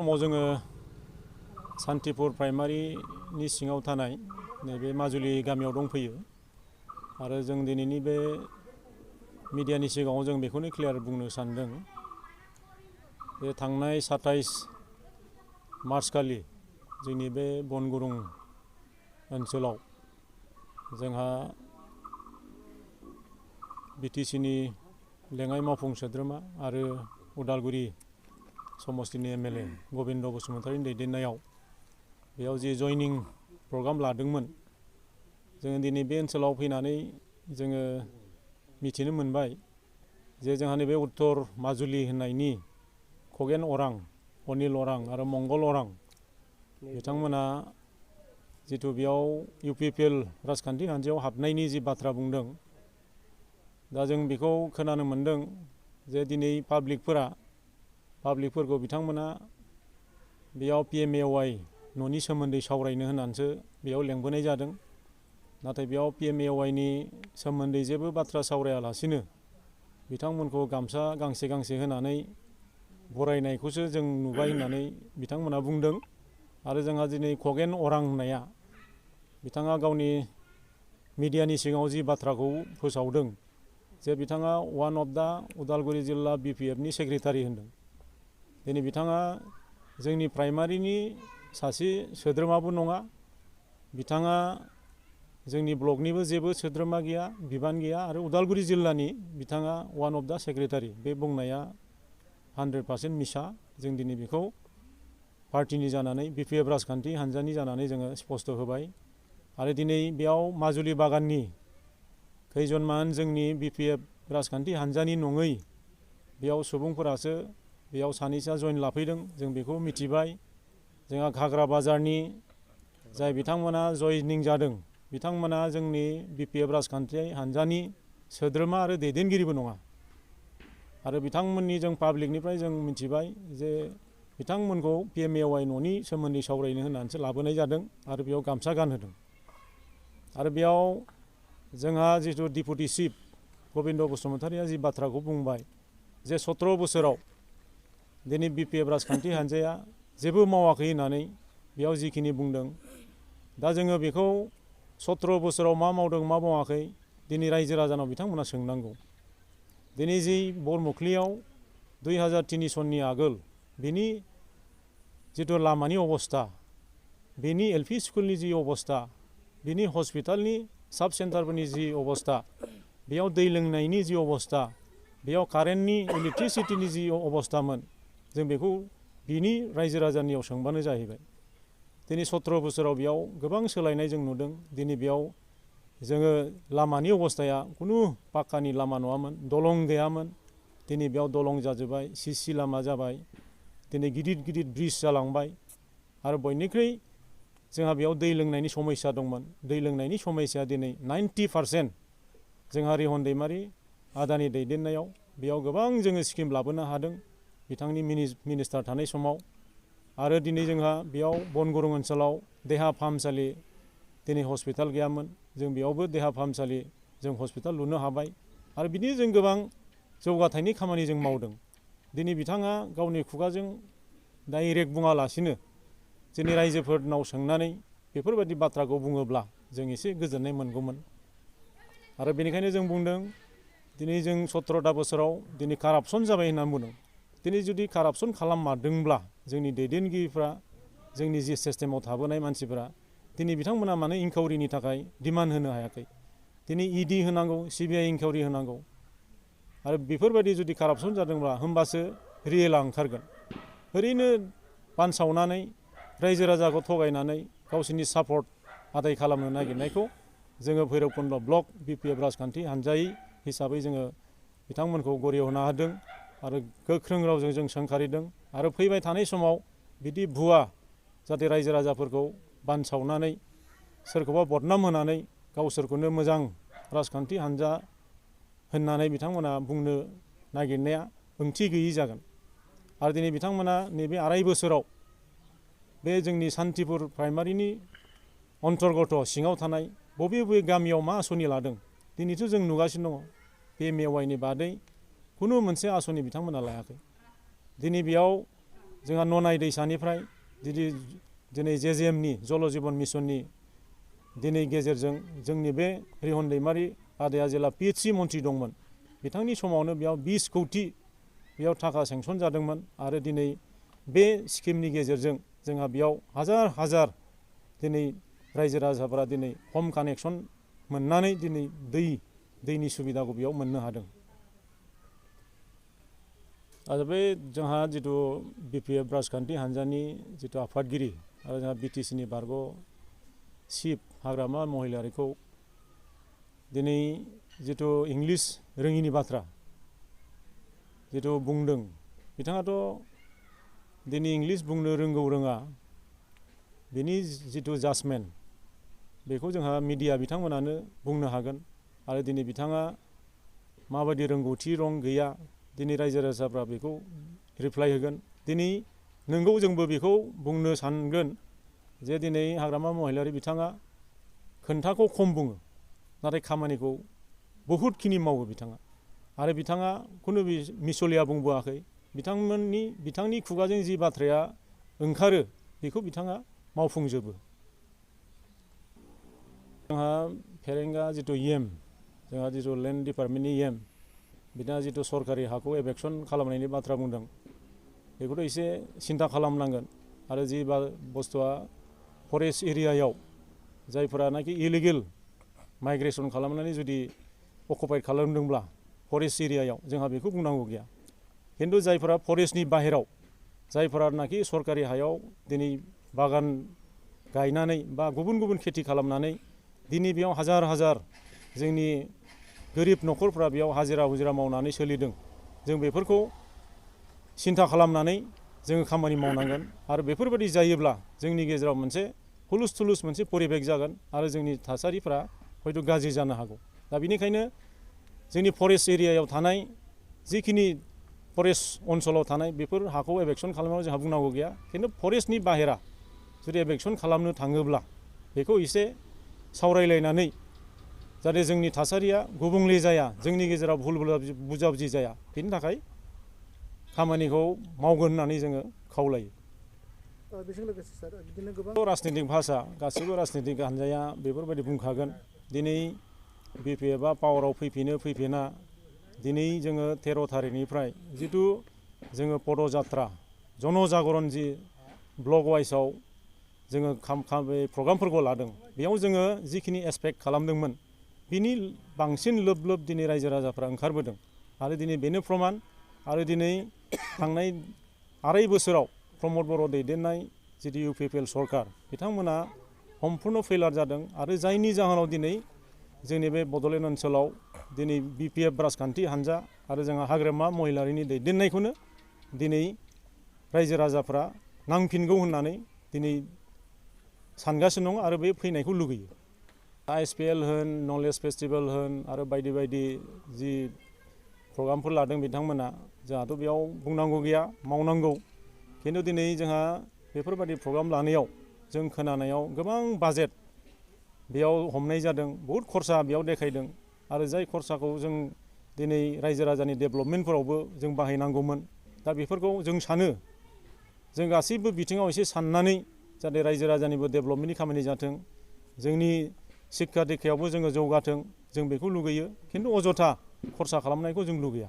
समाव जोङो सान्तिपुर प्राइमारिनि सिङाव थानाय नैबे माजुलि गामियाव दंफैयो आरो जों दिनैनि बे मिडियानि सिगाङाव जों बेखौनो क्लियार बुंनो सानदों जे थांनाय 27 मार्च खालि जोंनि बे बनगुरुं ओनसोलाव जोंहा बिटिसिनि लेङाइ मावफुं सोद्रोमा आरो उदालगुरि समस्तिनि एमएलए गबिन्द बसुमतारीनि दैदेननायाव बेयाव जि जयनिं प्रग्राम लादोंमोन जोङो दिनै बे ओनसोलाव फैनानै जोङो मिथिनो मोनबाय जे जोंहा नैबे उत्तर माजुलि होननायनि खगेन अरां अनिल अरां आरो मंगल अरां बिथांमोना जिथु बेयाव UPPL राजखान्थि हान्जायाव हाबनायनि जि बाथ्रा बुंदों दा जों बेखौ खोनानो मोनदों जे दिनै पाब्लिकफोरखौ बिथांमोना बेयाव PMAY न'नि सोमोन्दै सावरायनो होननानैसो बेयाव लेंबोनाय जादों नाथाय बेयाव PMAYनि सोमोन्दै जेबो बाथ्रा सावरायालासिनो बिथांमोनखौ गामसा गांसे गांसे होनानै बरायनायखौसो जों नुबाय होननानै बिथांमोना बुंदों आरो जोंहा दिनै खगेन अरां होननाया बिथाङा गावनि मिडियानि सिगाङाव जि बाथ्राखौ फोसावदों जे बिथाङा वान अफ दा उदालगुरि जिल्ला BPFनि सेक्रेटारि होनदों दिनै बिथाङा जोंनि प्राइमारिनि सासे सोद्रोमाबो नङा बिथाङा जोंनि ब्लकनिबो जेबो सोद्रोमा गैया बिबान गैया आरो उदालगुरि जिल्लानि बिथाङा वान अफ दा सेक्रेटारि बे बुंनाया 100% मिसा जों दिनै बेखौ पार्टिनि जानानै BPF राजखान्थि हान्जानि जानानै जोङो स्पष्ट होबाय आरो दिनै बेयाव माजुलि बागाननि खैजनमान जोंनि BPF राजखान्थि हान्जानि नङै बेयाव सुबुंफोरासो बेयाव सानैसोआ जइन लाफैदों जों बेखौ मिथिबाय जोंहा घाग्रा बाजारनि जाय बिथांमोना जयनिं जादों बिथांमोना जोंनि BPF राजखान्थि हान्जानि सोद्रोमा आरो दैदेनगिरिबो नङा आरो बिथांमोननि जों पाब्लिकनिफ्राय जों मिथिबाय जे बिथांमोनखौ PMAY न'नि सोमोन्दै सावरायनो होननानैसो लाबोनाय जादों आरो बेयाव गामसा गानहोदों आरो बेयाव जोंहा जिथु डिपुटि चिफ गबिन्द बसुमतारीया जि बाथ्राखौ बुंबाय जे 17 बोसोराव दिनै BPF राजखान्थि हान्जाया जेबो मावाखै होननानै बेयाव जिखिनि बुंदों दा जोङो बेखौ 17 बोसोराव मा मावदों मा मावाखै दिनै रायजो राजानाव बिथांमोना सोंनांगौ दिनै जि बरमुखलियाव 2003 सननि आगोल बिनि जिथु लामानि अबस्था बिनि LP स्कुलनि जि अबस्था बिनि हस्पिटालनि साब सेन्टारफोरनि जि अबस्था बेयाव दै लोंनायनि जि अबस्था बेयाव कारेन्टनि इलेक्ट्रिसिटिनि जि अबस्थामोन जों बेखौ बिनि रायजो राजानियाव सोंबानो जाहैबाय दिनै 17 बोसोराव बेयाव गोबां सोलायनाय जों नुदों दिनै बेयाव जोङो लामानि अबस्थाया खुनु पाक्कानि लामा नङामोन दलं गैयामोन दिनै बेयाव दलं जाजोब्बाय CC लामा जाबाय दिनै गिदिर गिदिर ब्रिज जालांबाय आरो बयनिख्रुइ जोंहा बेयाव दै लोंनायनि समस्या दंमोन दै लोंनायनि समस्याया दिनै 90% जोंहा रिहन दैमारि आदानि दैदेननायाव बेयाव गोबां जोङो स्किम लाबोनो हादों बिथांनि मिनिस्टार थानाय समाव आरो दिनै जोंहा बेयाव बनगुरुं ओनसोलाव देहा फाहामसालि दिनै हस्पिटाल गैयामोन जों बेयावबो देहा फाहामसालि जों हस्पिटाल लुनो हाबाय आरो बिदिनो जों गोबां जौगाथायनि खामानि जों मावदों दिनै बिथाङा गावनि खुगाजों डाइरेक्ट बुङालासिनो जोंनि रायजोफोरनाव सोंनानै बेफोरबायदि बाथ्राखौ बुङोब्ला जों एसे गोजोननाय मोनगौमोन आरो बेनिखायनो जों बुंदों दिनै जों 17ता बोसोराव दिनै कारापसन जाबाय होननानै बुंदों दिनै जुदि कारापसन खालाममारदोंब्ला जोंनि दैदेनगिरिफ्रा जोंनि जि सिस्टेमाव थाबोनाय मानसिफोरा दिनै बिथांमोना मानो इनकाउरिनि थाखाय डिमान्ड होनो हायाखै दिनै ED होनांगौ CBI इनकाउरि होनांगौ आरो बेफोरबायदि जुदि कारापसन जादोंब्ला होमबासो रियेला ओंखारगोन ओरैनो बानसावनानै रायजो राजाखौ थगायनानै गावसोरनि सापर्ट आदाय खालामनो नागिरनायखौ जोङो भैरबकुन्द ब्लक BPF राजखान्थि हान्जायै हिसाबै जोङो बिथांमोनखौ गरियावना होदों आरो गोख्रों रावजों जों सोंखारिदों आरो फैबाय थानाय समाव बिदि भुवा जाहाथे रायजो राजाफोरखौ बानसावनानै सोरखौबा बदनाम होनानै गावसोरखौनो मोजां राजखान्थि हान्जा होननानै बिथांमोना बुंनो नागिरनाया ओंथि गैयि जागोन आरो दिनै बिथांमोना नैबे 2.5 बोसोराव बे जोंनि सान्तिपुर प्राइमारिनि अन्तर्गत सिङाव थानाय बबे बबे गामियाव मा आसनि लादों दिनैथ' जों नुगासिनो दङ PMAYनि बादै खुनु मोनसे आसनि बिथांमोना लायाखै दिनै बेयाव जोंहा ननाय दैसानिफ्राय दिनै JJMनि जल जीवन मिशननि दिनै गेजेरजों जोंनि बे रिहन दैमारि आदाया जेला PHC मन्थ्रि दंमोन बिथांनि समावनो बेयाव 20 कौटि बेयाव थाखा सेंसन जादोंमोन आरो दिनै बे स्किमनि गेजेरजों जोंहा बेयाव हाजार हाजार दिनै रायजो राजाफोरा दिनै हम कानेक्सन मोननानै दिनै दैनि सुबिदाखौ बेयाव मोननो हादों। आरो बे जोंहा जिथु BPF राजखान्थि हान्जानि जिथु आफादगिरि आरो जोंहा BTCनि बारग' चिफ हाग्रामा महिलारिखौ दिनै जिथु इंलिस रोङिनि बाथ्रा जिथु बुंदों बिथाङाथ' दिनै इंलिस बुंनो रोंगौ रोङा बेनि जिथु जाजमेन्ट बेखौ जोंहा मिडिया बिथांमोनानो बुंनो हागोन आरो दिनै बिथाङा माबायदि रोंगौथि दं गैया दिनै रायजो राजाफ्रा बेखौ रिप्लाइ होगोन। दिनै नोंगौ जोंबो बेखौ बुंनो सानगोन जे दिनै हाग्रामा महिलारि बिथाङा खोन्थाखौ खम बुङो नाथाय खामानिखौ बहुदखिनि मावो बिथाङा आरो बिथाङा खुनु मिसलिया बुंबोआखै। बिथांनि खुगाजों जि बाथ्राया ओंखारो बेखौ बिथाङा मावफुंजोबो। जोंहा फेरेंगा जिथु जोंहा जिथु लेन्ड डिपार्टमेन्टनि बिथाङा जिथु सरकारि हाखौ एभेक्सन खालामनायनि बाथ्रा बुंदों बेखौथ' एसे सिन्था खालामनांगोन आरो जि बुस्थुआ फरेस्ट एरियायाव जायफोरानाखि इलिगेल माइग्रेसन खालामनानै जुदि अकुपाइड खालामदोंब्ला फरेस्ट एरियायाव जोंहा बेखौ बुंनांगौ गैया। खिन्थु जायफोरा फरेस्टनि बाहेराव जायफोरानाखि सरकारि हायाव दिनै बागान गायनानै बा गुबुन गुबुन खेथि खालामनानै दिनै बेयाव हाजार हाजार जोंनि गोरिब न'खरफ्रा बेयाव हाजिरा हुजिरा मावनानै सोलिदों जों बेफोरखौ सिन्था खालामनानै जोङो खामानि मावनांगोन आरो बेफोरबायदि जायोब्ला जोंनि गेजेराव मोनसे हुलुस थुलुस मोनसे परिबेक जागोन आरो जोंनि थासारिफ्रा हयथ' गाज्रि जानो हागौ। दा बेनिखायनो जोंनि फरेस्ट एरियायाव थानाय जिखिनि फरेस्ट ओनसोलाव थानाय बेफोर हाखौ एभेक्सन खालामनायाव जोंहा बुंनांगौ गैया। खिन्थु फरेस्टनि बाहेरा जुदि एभेक्सन खालामनो थाङोब्ला बेखौ एसे सावरायलायनानै जाहाथे जोंनि थासारिया गुबुंले जाया जोंनि गेजेराव भुल बुजाबुजि जाया बेनि थाखाय खामानिखौ मावगोन होननानै जोङो खावलायो। बेजों लोगोसे सार बिदिनो गोबां राजनितिक भाषा गासैबो राजनितिक हान्जाया बेफोरबायदि बुंखागोन। दिनै BPFआ पावाराव फैफिना दिनै जोङो 13 थारिखनिफ्राय जिथु जोङो पदजात्रा जनजागरन जि ब्लक वाइसआव जोङो प्रग्रामफोरखौ लादों बेयाव जोङो जिखिनि एक्सपेक्ट खालामदोंमोन बिनि बांसिन लोब दिनै रायजो राजाफ्रा ओंखारबोदों आरो दिनै बेनो प्रमान आरो दिनै थांनाय 2.5 बोसोराव प्रमद बर' दैदेननाय जिथु UPPL सरकार बिथांमोना सम्पुर्ण फेलार जादों आरो जायनि जाहोनाव दिनै जोंनि बे बड'लेण्ड ओनसोलाव दिनै BPF राजखान्थि हान्जा आरो जोंहा हाग्रामा महिलारिनि दैदेननायखौनो दिनै रायजो राजाफ्रा नांफिनगौ होननानै दिनै सानगासिनो दं आरो बे फैनायखौ लुगैयो। ISPL होन नलेज फेस्टिभेल होन आरो बायदि बायदि जि प्रग्रामफोर लादों बिथांमोना जोंहाथ' बेयाव बुंनांगौ गैया मावनांगौ। खिन्थु दिनै जोंहा बेफोरबायदि प्रग्राम लानायाव जों खोनानायाव गोबां बाजेट बेयाव हमनाय जादों बहुद खरसा बेयाव देखायदों आरो जाय खरसाखौ जों दिनै रायजो राजानि डेभेलपमेन्टफोरावबो जों बाहायनांगौमोन। दा बेफोरखौ जों सानो जों गासैबो बिथिङाव एसे साननानै जाहाथे रायजो राजानिबो डेभेलपमेन्टनि खामानि जाथों जोंनि शिक्षा दिक्षायावबो जोङो जौगाथों जों बेखौ लुगैयो। खिन्थु अजथा खरसा खालामनायखौ जों लुगैया।